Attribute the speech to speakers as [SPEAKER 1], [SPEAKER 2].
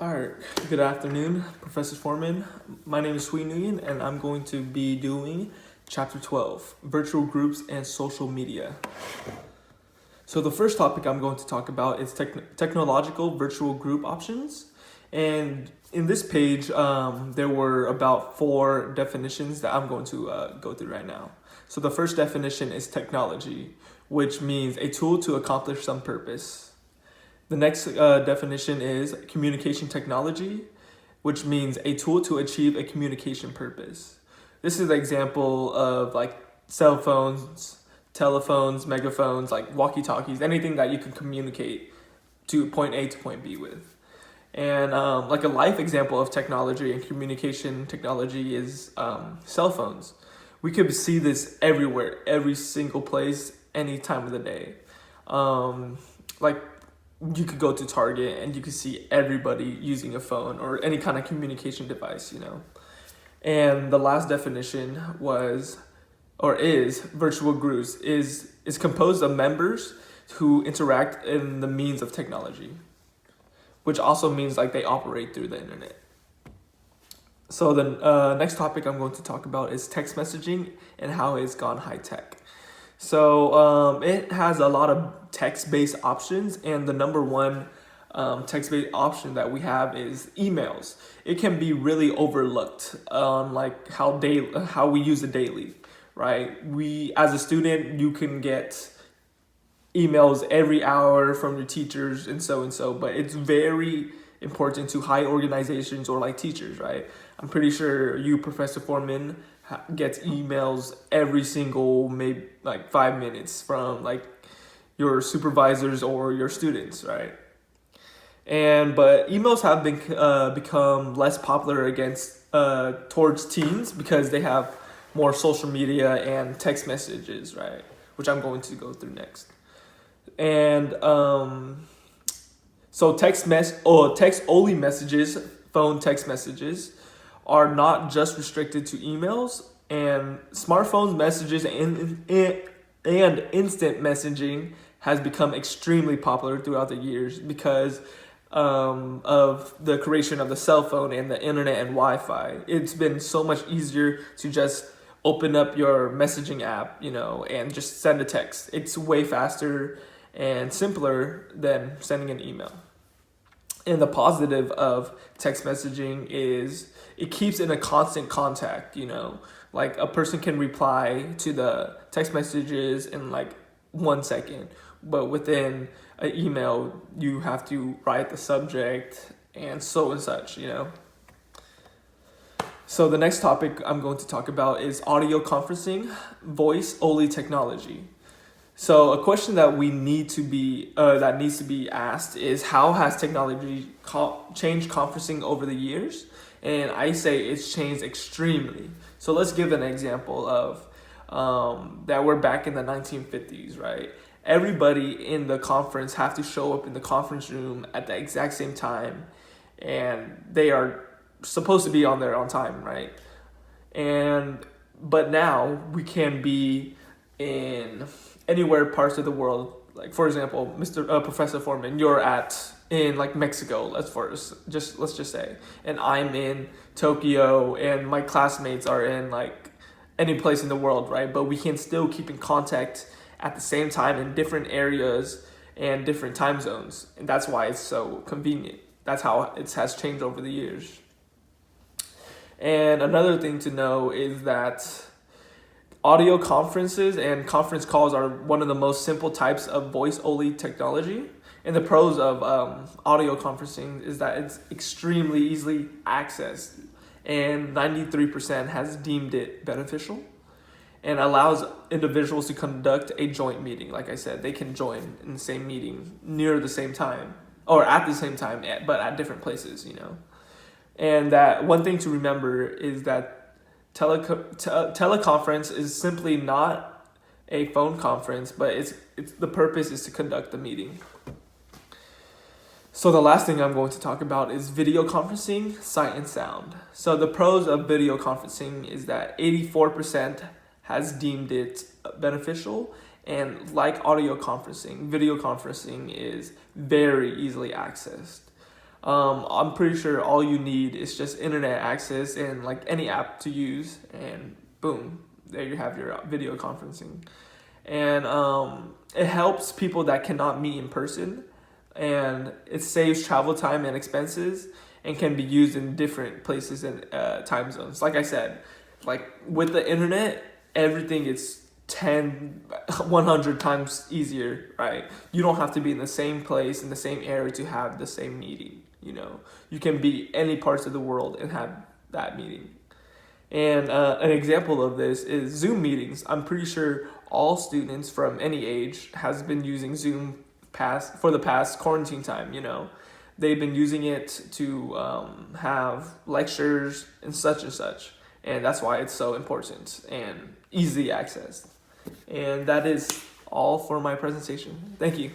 [SPEAKER 1] All right, good afternoon, Professor Foreman. My name is Nguyen, and I'm going to be doing Chapter 12, Virtual Groups and Social Media. So the first topic I'm going to talk about is technological virtual group options. And in this page, there were about 4 definitions that I'm going to go through right now. So the first definition is technology, which means a tool to accomplish some purpose. The next definition is communication technology, which means a tool to achieve a communication purpose. This is an example of like cell phones, telephones, megaphones, like walkie-talkies, anything that you can communicate to point A to point B with. And like a life example of technology and communication technology is cell phones. We could see this everywhere, every single place, any time of the day. Like you could go to Target and you could see everybody using a phone or any kind of communication device, And the last definition is virtual groups is composed of members who interact in the means of technology, which also means like they operate through the internet. So the next topic I'm going to talk about is text messaging and how it's gone high tech. So it has a lot of text-based options, and the number one text-based option that we have is emails. It can be really overlooked on like how we use it daily, right? We, as a student, you can get emails every hour from your teachers and so, but it's very important to high organizations or like teachers, right? I'm pretty sure you, Professor Foreman, gets emails every single maybe like 5 minutes from like your supervisors or your students, right? But emails have been become less popular towards teens because they have more social media and text messages, right? Which I'm going to go through next. And so text only messages, phone text messages, are not just restricted to emails, and smartphones messages and instant messaging has become extremely popular throughout the years because of the creation of the cell phone and the internet and Wi-Fi. It's been so much easier to just open up your messaging app, and just send a text. It's way faster and simpler than sending an email. And the positive of text messaging is it keeps in a constant contact, like a person can reply to the text messages in like 1 second, but within an email, you have to write the subject and such, So the next topic I'm going to talk about is audio conferencing, voice-only technology. So a question that needs to be asked is how has technology changed conferencing over the years? And I say it's changed extremely. So let's give an example of that we're back in the 1950s, right? Everybody in the conference have to show up in the conference room at the exact same time, and they are supposed to be on there on time, right? But now we can be in anywhere parts of the world. Like for example, Professor Foreman, you're in like Mexico, let's just say, and I'm in Tokyo, and my classmates are in like any place in the world, right? But we can still keep in contact at the same time in different areas and different time zones, and that's why it's so convenient. That's how it has changed over the years. And another thing to know is that audio conferences and conference calls are one of the most simple types of voice-only technology. And the pros of audio conferencing is that it's extremely easily accessed, and 93% has deemed it beneficial, and allows individuals to conduct a joint meeting. Like I said, they can join in the same meeting near the same time, or at the same time, but at different places, And that one thing to remember is that teleconference is simply not a phone conference, but it's the purpose is to conduct the meeting. So the last thing I'm going to talk about is video conferencing, sight and sound. So the pros of video conferencing is that 84% has deemed it beneficial, and like audio conferencing, video conferencing is very easily accessed. I'm pretty sure all you need is just internet access and like any app to use, and boom, there you have your video conferencing. And it helps people that cannot meet in person, and it saves travel time and expenses, and can be used in different places and time zones. Like I said, like with the internet, everything is 100 times easier, right? You don't have to be in the same place, in the same area to have the same meeting, You can be any parts of the world and have that meeting. And an example of this is Zoom meetings. I'm pretty sure all students from any age has been using Zoom for the past quarantine time, They've been using it to have lectures and such. And that's why it's so important and easy access. And that is all for my presentation. Thank you.